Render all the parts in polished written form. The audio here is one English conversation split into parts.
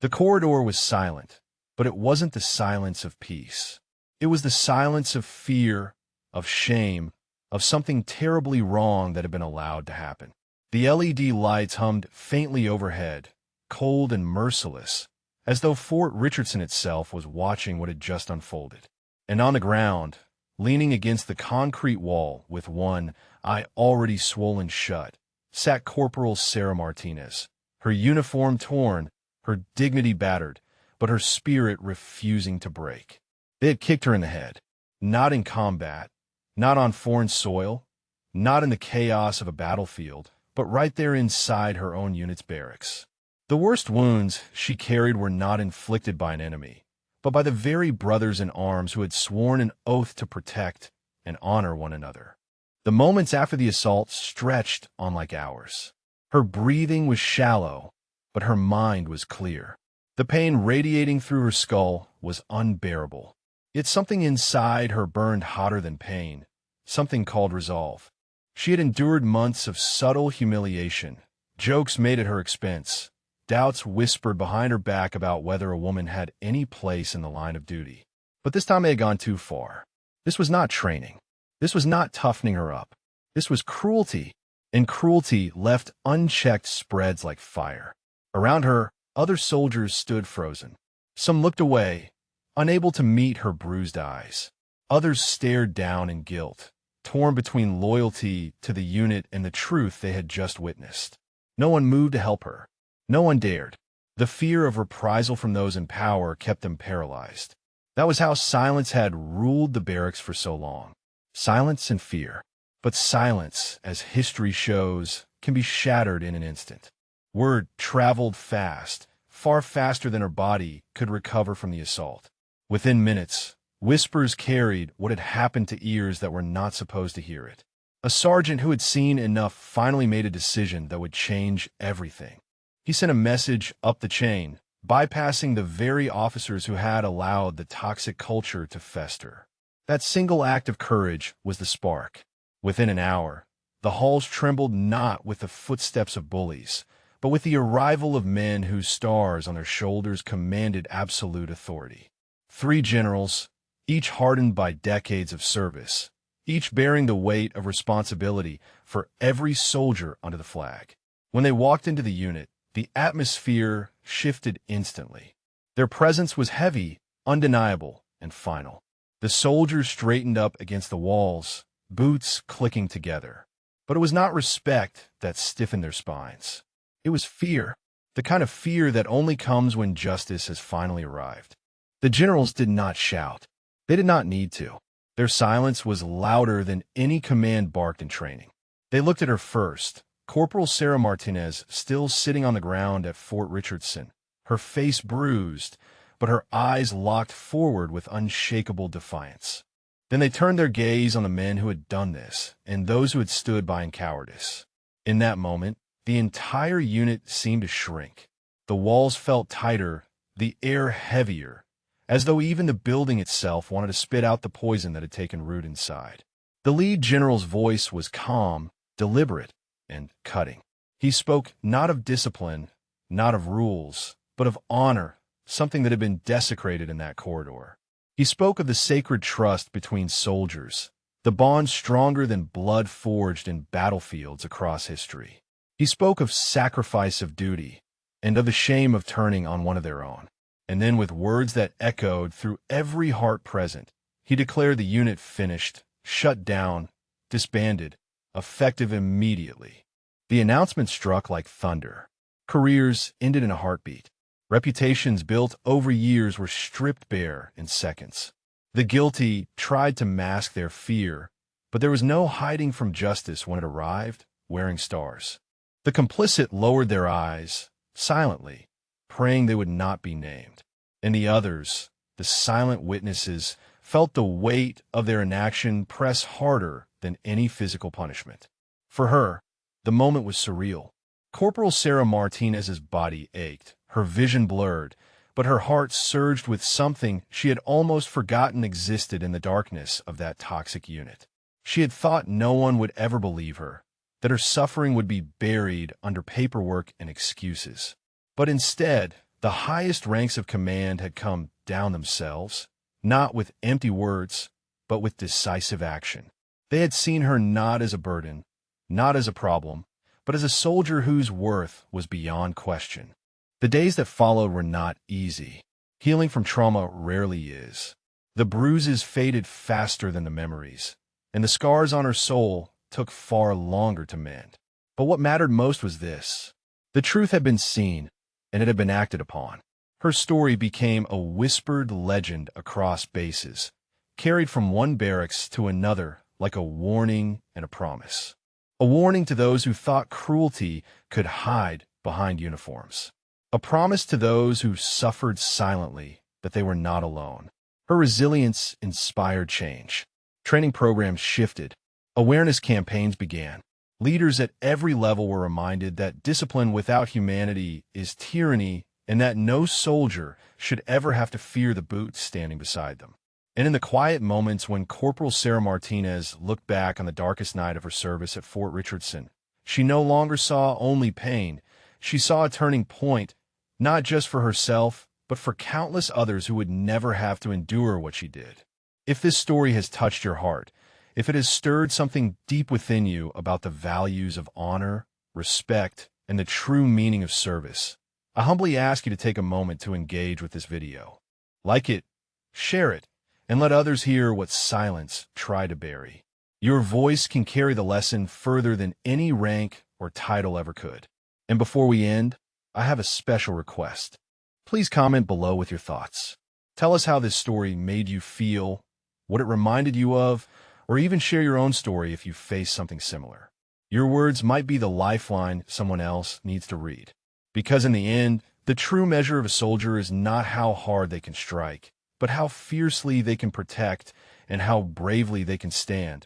The corridor was silent, but it wasn't the silence of peace. It was the silence of fear, of shame, of something terribly wrong that had been allowed to happen. The LED lights hummed faintly overhead, cold and merciless, as though Fort Richardson itself was watching what had just unfolded. And on the ground, leaning against the concrete wall with one eye already swollen shut, sat Corporal Sarah Martinez, her uniform torn, her dignity battered, but her spirit refusing to break. They had kicked her in the head, not in combat, not on foreign soil, not in the chaos of a battlefield, but right there inside her own unit's barracks. The worst wounds she carried were not inflicted by an enemy, but by the very brothers in arms who had sworn an oath to protect and honor one another. The moments after the assault stretched on like hours. Her breathing was shallow, but her mind was clear. The pain radiating through her skull was unbearable. Yet something inside her burned hotter than pain, something called resolve. She had endured months of subtle humiliation, jokes made at her expense, doubts whispered behind her back about whether a woman had any place in the line of duty. But this time they had gone too far. This was not training. This was not toughening her up. This was cruelty, and cruelty left unchecked spreads like fire. Around her, other soldiers stood frozen. Some looked away, unable to meet her bruised eyes. Others stared down in guilt, torn between loyalty to the unit and the truth they had just witnessed. No one moved to help her. No one dared. The fear of reprisal from those in power kept them paralyzed. That was how silence had ruled the barracks for so long. Silence and fear. But silence, as history shows, can be shattered in an instant. Word traveled fast, far faster than her body could recover from the assault. Within minutes, whispers carried what had happened to ears that were not supposed to hear it. A sergeant who had seen enough finally made a decision that would change everything. He sent a message up the chain, bypassing the very officers who had allowed the toxic culture to fester. That single act of courage was the spark. Within an hour, the halls trembled not with the footsteps of bullies, but with the arrival of men whose stars on their shoulders commanded absolute authority. 3 generals, each hardened by decades of service, each bearing the weight of responsibility for every soldier under the flag. When they walked into the unit, the atmosphere shifted instantly. Their presence was heavy, undeniable, and final. The soldiers straightened up against the walls, boots clicking together. But it was not respect that stiffened their spines. It was fear, the kind of fear that only comes when justice has finally arrived. The generals did not shout. They did not need to. Their silence was louder than any command barked in training. They looked at her first, Corporal Sarah Martinez still sitting on the ground at Fort Richardson, her face bruised, but her eyes locked forward with unshakable defiance. Then they turned their gaze on the men who had done this and those who had stood by in cowardice. In that moment, the entire unit seemed to shrink. The walls felt tighter, the air heavier, as though even the building itself wanted to spit out the poison that had taken root inside. The lead general's voice was calm, deliberate, and cutting. He spoke not of discipline, not of rules, but of honor, something that had been desecrated in that corridor. He spoke of the sacred trust between soldiers, the bond stronger than blood forged in battlefields across history. He spoke of sacrifice of duty, and of the shame of turning on one of their own. And then with words that echoed through every heart present, he declared the unit finished, shut down, disbanded, effective immediately. The announcement struck like thunder. Careers ended in a heartbeat. Reputations built over years were stripped bare in seconds. The guilty tried to mask their fear, but there was no hiding from justice when it arrived, wearing stars. The complicit lowered their eyes, silently, praying they would not be named. And the others, the silent witnesses, felt the weight of their inaction press harder than any physical punishment. For her, the moment was surreal. Corporal Sarah Martinez's body ached, her vision blurred, but her heart surged with something she had almost forgotten existed in the darkness of that toxic unit. She had thought no one would ever believe her, that her suffering would be buried under paperwork and excuses. But instead, The highest ranks of command had come down themselves, not with empty words, but with decisive action. They had seen her not as a burden, not as a problem, but as a soldier whose worth was beyond question. The days that followed were not easy. Healing from trauma rarely is. The bruises faded faster than the memories, and the scars on her soul took far longer to mend. But what mattered most was this. The truth had been seen, and it had been acted upon. Her story became a whispered legend across bases, carried from one barracks to another like a warning and a promise. A warning to those who thought cruelty could hide behind uniforms. A promise to those who suffered silently that they were not alone. Her resilience inspired change. Training programs shifted. Awareness campaigns began. Leaders at every level were reminded that discipline without humanity is tyranny and that no soldier should ever have to fear the boots standing beside them. And in the quiet moments when Corporal Sarah Martinez looked back on the darkest night of her service at Fort Richardson, she no longer saw only pain. She saw a turning point, not just for herself, but for countless others who would never have to endure what she did. If this story has touched your heart, if it has stirred something deep within you about the values of honor, respect, and the true meaning of service, I humbly ask you to take a moment to engage with this video. Like it, share it, and let others hear what silence tried to bury. Your voice can carry the lesson further than any rank or title ever could. And before we end, I have a special request. Please comment below with your thoughts. Tell us how this story made you feel, what it reminded you of, or even share your own story if you face something similar. Your words might be the lifeline someone else needs to read. Because in the end, the true measure of a soldier is not how hard they can strike, but how fiercely they can protect and how bravely they can stand,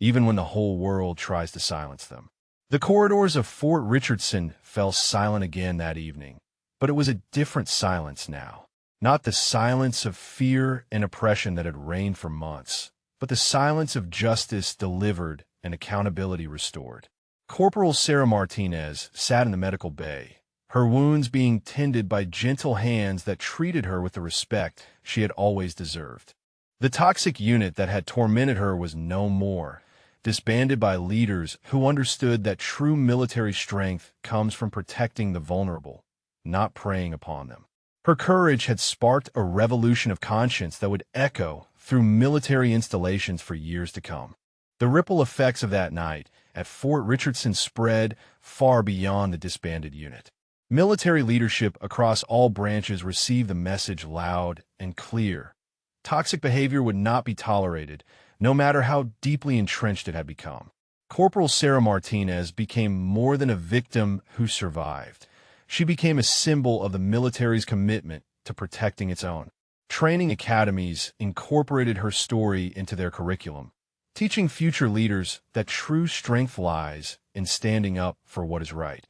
even when the whole world tries to silence them. The corridors of Fort Richardson fell silent again that evening, but it was a different silence now. Not the silence of fear and oppression that had reigned for months, but the silence of justice delivered and accountability restored. Corporal Sarah Martinez sat in the medical bay, her wounds being tended by gentle hands that treated her with the respect she had always deserved. The toxic unit that had tormented her was no more, disbanded by leaders who understood that true military strength comes from protecting the vulnerable, not preying upon them. Her courage had sparked a revolution of conscience that would echo through military installations for years to come. The ripple effects of that night at Fort Richardson spread far beyond the disbanded unit. Military leadership across all branches received the message loud and clear. Toxic behavior would not be tolerated, no matter how deeply entrenched it had become. Corporal Sarah Martinez became more than a victim who survived. She became a symbol of the military's commitment to protecting its own. Training academies incorporated her story into their curriculum, teaching future leaders that true strength lies in standing up for what is right,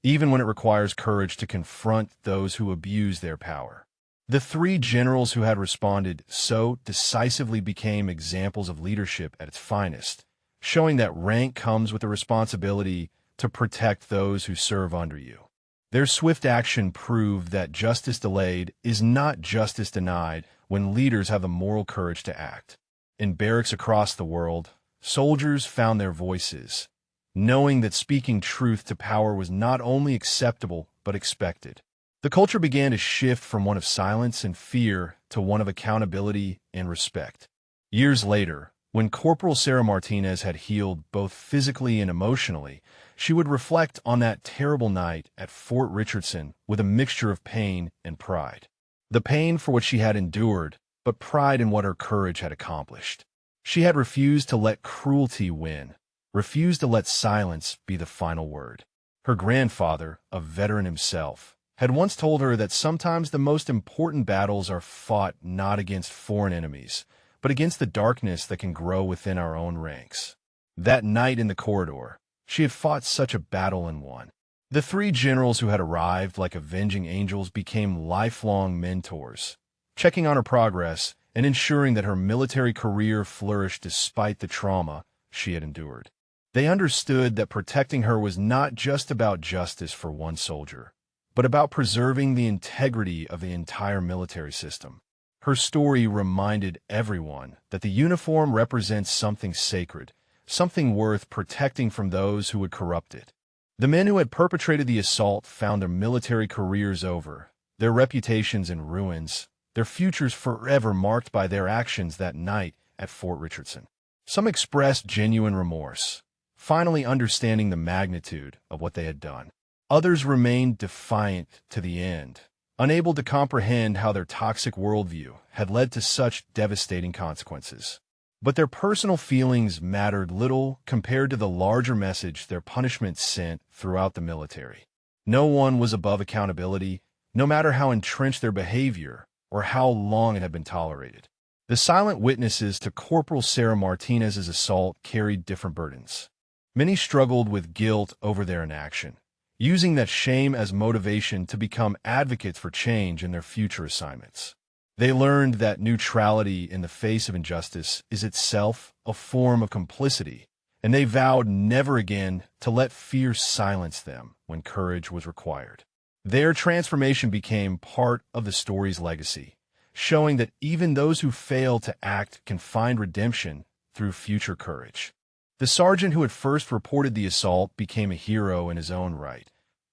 even when it requires courage to confront those who abuse their power. The three generals who had responded so decisively became examples of leadership at its finest, showing that rank comes with the responsibility to protect those who serve under you. Their swift action proved that justice delayed is not justice denied when leaders have the moral courage to act. In barracks across the world, soldiers found their voices, knowing that speaking truth to power was not only acceptable but expected. The culture began to shift from one of silence and fear to one of accountability and respect. Years later, when Corporal Sarah Martinez had healed both physically and emotionally, she would reflect on that terrible night at Fort Richardson with a mixture of pain and pride. The pain for what she had endured, but pride in what her courage had accomplished. She had refused to let cruelty win, refused to let silence be the final word. Her grandfather, a veteran himself, had once told her that sometimes the most important battles are fought not against foreign enemies, but against the darkness that can grow within our own ranks. That night in the corridor, she had fought such a battle and won. The three generals who had arrived like avenging angels became lifelong mentors, checking on her progress and ensuring that her military career flourished despite the trauma she had endured. They understood that protecting her was not just about justice for one soldier, but but about preserving the integrity of the entire military system. Her story reminded everyone that the uniform represents something sacred, something worth protecting from those who would corrupt it. The men who had perpetrated the assault found their military careers over, their reputations in ruins, their futures forever marked by their actions that night at Fort Richardson. Some expressed genuine remorse, finally understanding the magnitude of what they had done. Others remained defiant to the end, unable to comprehend how their toxic worldview had led to such devastating consequences. But their personal feelings mattered little compared to the larger message their punishment sent throughout the military. No one was above accountability, no matter how entrenched their behavior or how long it had been tolerated. The silent witnesses to Corporal Sarah Martinez's assault carried different burdens. Many struggled with guilt over their inaction, using that shame as motivation to become advocates for change in their future assignments. They learned that neutrality in the face of injustice is itself a form of complicity, and they vowed never again to let fear silence them when courage was required. Their transformation became part of the story's legacy, showing that even those who fail to act can find redemption through future courage. The sergeant who had first reported the assault became a hero in his own right,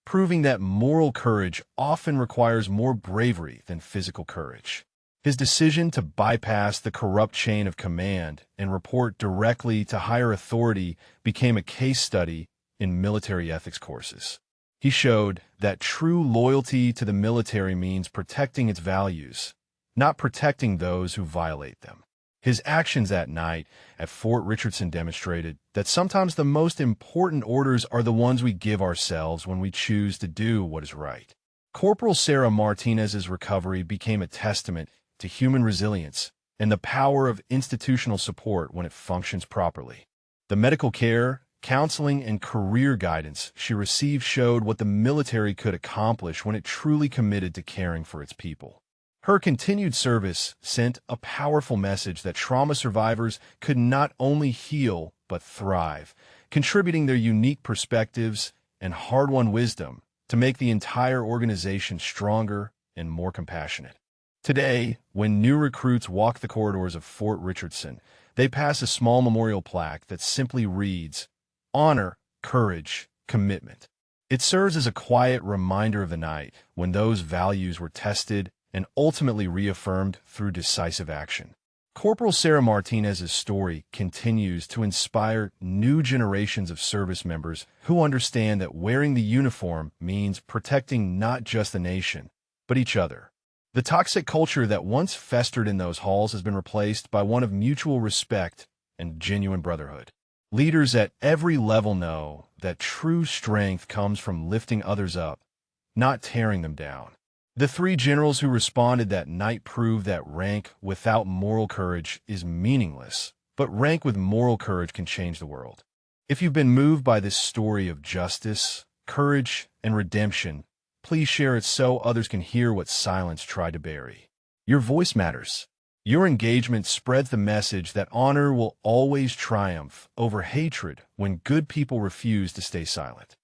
proving that moral courage often requires more bravery than physical courage. His decision to bypass the corrupt chain of command and report directly to higher authority became a case study in military ethics courses. He showed that true loyalty to the military means protecting its values, not protecting those who violate them. His actions that night at Fort Richardson demonstrated that sometimes the most important orders are the ones we give ourselves when we choose to do what is right. Corporal Sarah Martinez's recovery became a testament to human resilience and the power of institutional support when it functions properly. The medical care, counseling, and career guidance she received showed what the military could accomplish when it truly committed to caring for its people. Her continued service sent a powerful message that trauma survivors could not only heal but thrive, contributing their unique perspectives and hard-won wisdom to make the entire organization stronger and more compassionate. Today, when new recruits walk the corridors of Fort Richardson, they pass a small memorial plaque that simply reads, "Honor, Courage, Commitment." It serves as a quiet reminder of the night when those values were tested and ultimately reaffirmed through decisive action. Corporal Sarah Martinez's story continues to inspire new generations of service members who understand that wearing the uniform means protecting not just the nation, but each other. The toxic culture that once festered in those halls has been replaced by one of mutual respect and genuine brotherhood. Leaders at every level know that true strength comes from lifting others up, not tearing them down. The three generals who responded that night proved that rank without moral courage is meaningless, but rank with moral courage can change the world. If you've been moved by this story of justice, courage, and redemption, please share it so others can hear what silence tried to bury. Your voice matters. Your engagement spreads the message that honor will always triumph over hatred when good people refuse to stay silent.